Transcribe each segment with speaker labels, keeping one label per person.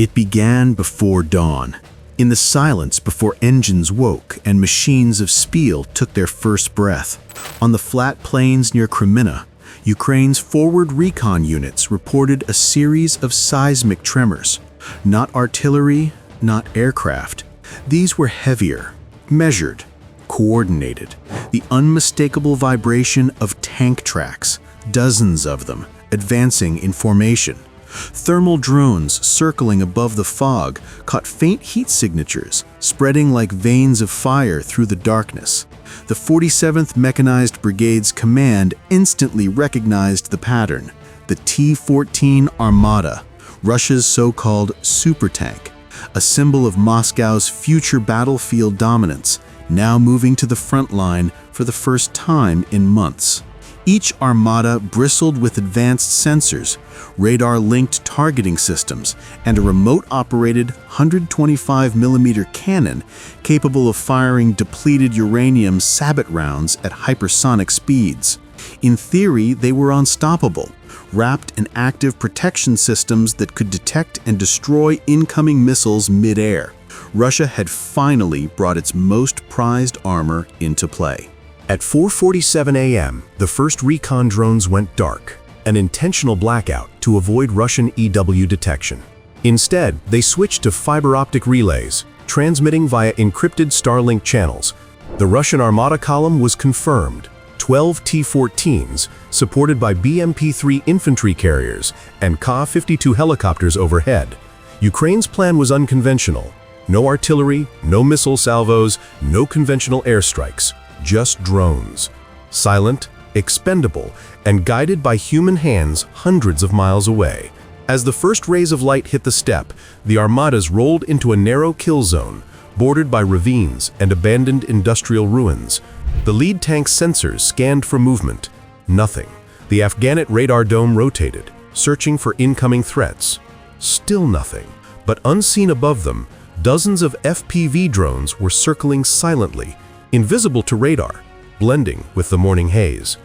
Speaker 1: It began before dawn, in the silence before engines woke and machines of steel took their first breath. On the flat plains near Kreminna, Ukraine's forward recon units reported a series of seismic tremors. Not artillery, not aircraft. These were heavier, measured, coordinated. The unmistakable vibration of tank tracks, dozens of them, advancing in formation. Thermal drones circling above the fog caught faint heat signatures, spreading like veins of fire through the darkness. The 47th Mechanized Brigade's command instantly recognized the pattern, the T-14 Armata, Russia's so-called supertank, a symbol of Moscow's future battlefield dominance, now moving to the front line for the first time in months. Each Armata bristled with advanced sensors, radar-linked targeting systems, and a remote-operated 125mm cannon capable of firing depleted uranium sabot rounds at hypersonic speeds. In theory, they were unstoppable, wrapped in active protection systems that could detect and destroy incoming missiles mid-air. Russia had finally brought its most prized armor into play.
Speaker 2: At 4:47 a.m., the first recon drones went dark, an intentional blackout to avoid Russian EW detection. Instead, they switched to fiber optic relays, transmitting via encrypted Starlink channels. The Russian Armata column was confirmed, 12 T-14s, supported by BMP-3 infantry carriers and Ka-52 helicopters overhead. Ukraine's plan was unconventional. No artillery, no missile salvos, no conventional airstrikes. Just drones. Silent, expendable, and guided by human hands hundreds of miles away. As the first rays of light hit the steppe, the Armatas rolled into a narrow kill zone, bordered by ravines and abandoned industrial ruins. The lead tank's sensors scanned for movement. Nothing. The Afghanit radar dome rotated, searching for incoming threats. Still nothing. But unseen above them, dozens of FPV drones were circling silently, invisible to radar, blending with the morning haze.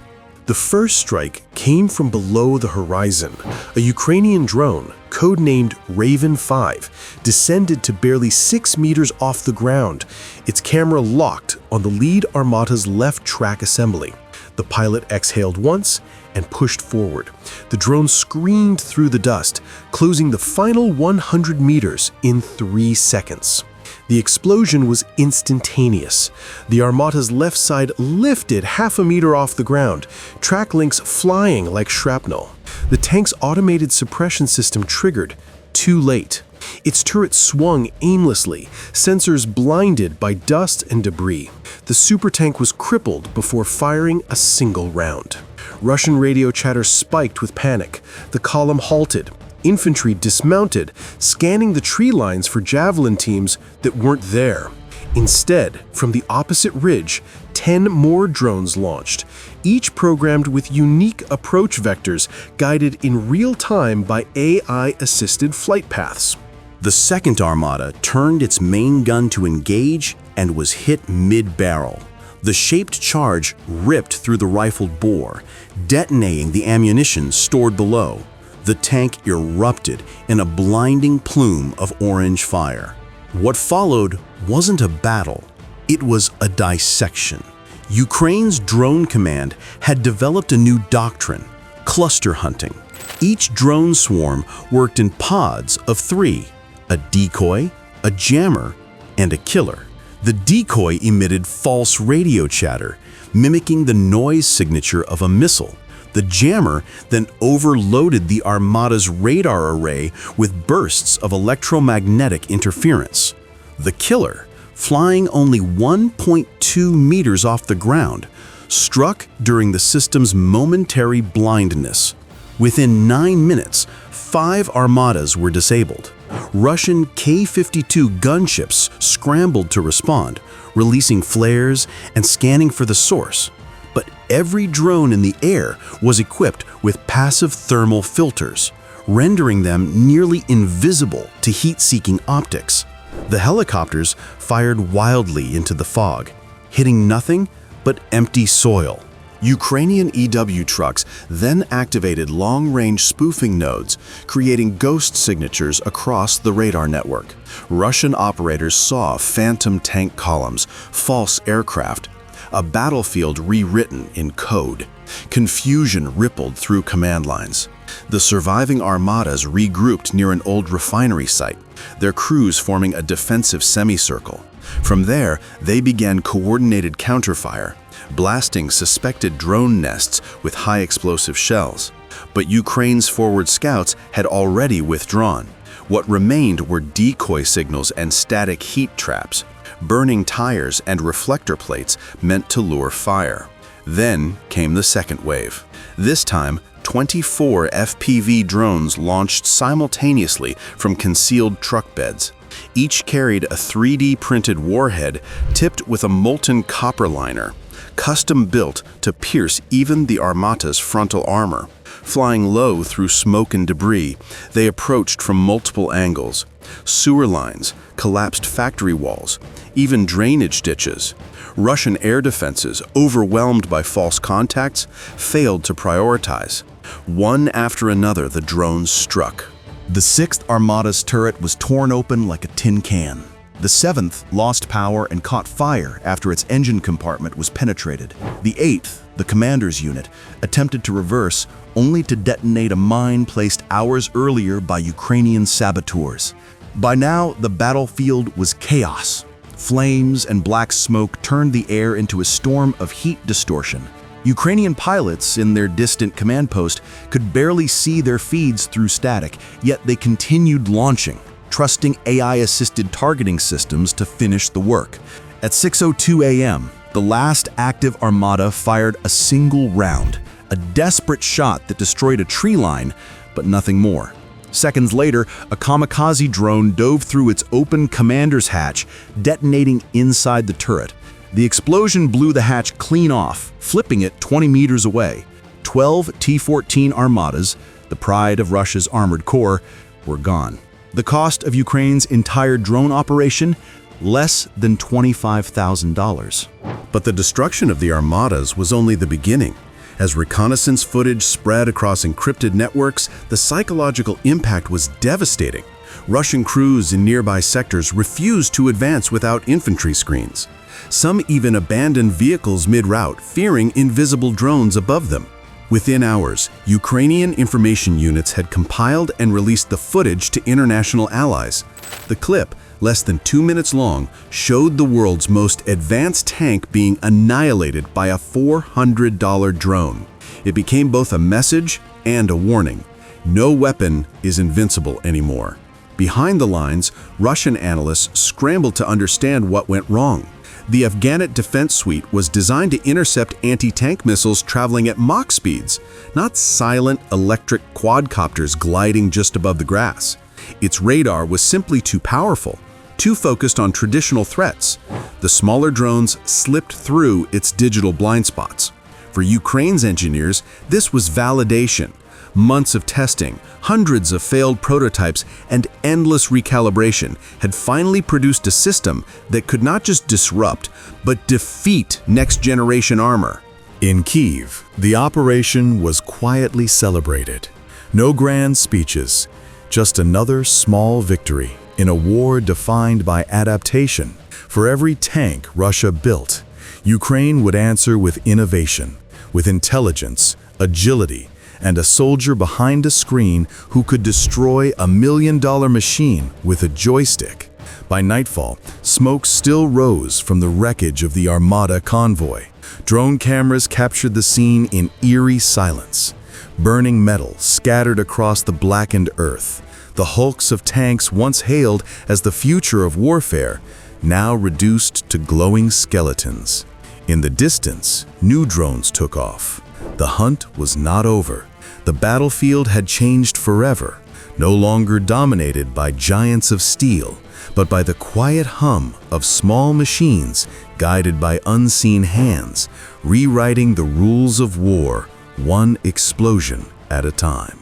Speaker 3: The first strike came from below the horizon. A Ukrainian drone, codenamed Raven 5, descended to barely 6 meters off the ground, its camera locked on the lead Armata's left track assembly. The pilot exhaled once and pushed forward. The drone screamed through the dust, closing the final 100 meters in 3 seconds. The explosion was instantaneous. The Armata's left side lifted half a meter off the ground, track links flying like shrapnel. The tank's automated suppression system triggered, too late. Its turret swung aimlessly, sensors blinded by dust and debris. The supertank was crippled before firing a single round. Russian radio chatter spiked with panic. The column halted. Infantry dismounted, scanning the tree lines for javelin teams that weren't there. Instead, from the opposite ridge, 10 more drones launched, each programmed with unique approach vectors guided in real time by AI-assisted flight paths.
Speaker 1: The second Armata turned its main gun to engage and was hit mid-barrel. The shaped charge ripped through the rifled bore, detonating the ammunition stored below. The tank erupted in a blinding plume of orange fire. What followed wasn't a battle, it was a dissection. Ukraine's drone command had developed a new doctrine, cluster hunting. Each drone swarm worked in pods of 3, a decoy, a jammer, and a killer. The decoy emitted false radio chatter, mimicking the noise signature of a missile. The jammer then overloaded the Armata's radar array with bursts of electromagnetic interference. The killer, flying only 1.2 meters off the ground, struck during the system's momentary blindness. Within 9 minutes, 5 Armatas were disabled. Russian K-52 gunships scrambled to respond, releasing flares and scanning for the source. But every drone in the air was equipped with passive thermal filters, rendering them nearly invisible to heat-seeking optics. The helicopters fired wildly into the fog, hitting nothing but empty soil.
Speaker 3: Ukrainian EW trucks then activated long-range spoofing nodes, creating ghost signatures across the radar network. Russian operators saw phantom tank columns, false aircraft, a battlefield rewritten in code. Confusion rippled through command lines. The surviving armadas regrouped near an old refinery site, their crews forming a defensive semicircle. From there, they began coordinated counterfire, blasting suspected drone nests with high-explosive shells. But Ukraine's forward scouts had already withdrawn. What remained were decoy signals and static heat traps, burning tires and reflector plates meant to lure fire. Then came the second wave. This time, 24 FPV drones launched simultaneously from concealed truck beds. Each carried a 3D-printed warhead tipped with a molten copper liner, custom-built to pierce even the Armata's frontal armor. Flying low through smoke and debris, they approached from multiple angles. Sewer lines, collapsed factory walls, even drainage ditches. Russian air defenses, overwhelmed by false contacts, failed to prioritize. One after another, the drones struck.
Speaker 1: The 6th Armata's turret was torn open like a tin can. The 7th lost power and caught fire after its engine compartment was penetrated. The 8th, the commander's unit, attempted to reverse, only to detonate a mine placed hours earlier by Ukrainian saboteurs. By now, the battlefield was chaos. Flames and black smoke turned the air into a storm of heat distortion. Ukrainian pilots in their distant command post could barely see their feeds through static, yet they continued launching, trusting AI-assisted targeting systems to finish the work. At 6:02 a.m., the last active Armata fired a single round, a desperate shot that destroyed a tree line, but nothing more. Seconds later, a kamikaze drone dove through its open commander's hatch, detonating inside the turret. The explosion blew the hatch clean off, flipping it 20 meters away. 12 T-14 Armatas, the pride of Russia's armored corps, were gone. The cost of Ukraine's entire drone operation? Less than $25,000.
Speaker 3: But the destruction of the Armatas was only the beginning. As reconnaissance footage spread across encrypted networks, the psychological impact was devastating. Russian crews in nearby sectors refused to advance without infantry screens. Some even abandoned vehicles mid-route, fearing invisible drones above them. Within hours, Ukrainian information units had compiled and released the footage to international allies. The clip, less than 2 minutes long, showed the world's most advanced tank being annihilated by a $400 drone. It became both a message and a warning. No weapon is invincible anymore. Behind the lines, Russian analysts scrambled to understand what went wrong. The Afghanit defense suite was designed to intercept anti-tank missiles traveling at Mach speeds, not silent electric quadcopters gliding just above the grass. Its radar was simply too powerful, too focused on traditional threats. The smaller drones slipped through its digital blind spots. For Ukraine's engineers, this was validation. Months of testing, hundreds of failed prototypes, and endless recalibration had finally produced a system that could not just disrupt, but defeat next-generation armor.
Speaker 2: In Kyiv, the operation was quietly celebrated. No grand speeches, just another small victory in a war defined by adaptation. For every tank Russia built, Ukraine would answer with innovation, with intelligence, agility, and a soldier behind a screen who could destroy a $1 million machine with a joystick. By nightfall, smoke still rose from the wreckage of the Armata convoy. Drone cameras captured the scene in eerie silence. Burning metal scattered across the blackened earth. The hulks of tanks once hailed as the future of warfare, now reduced to glowing skeletons. In the distance, new drones took off. The hunt was not over. The battlefield had changed forever, no longer dominated by giants of steel, but by the quiet hum of small machines guided by unseen hands, rewriting the rules of war, one explosion at a time.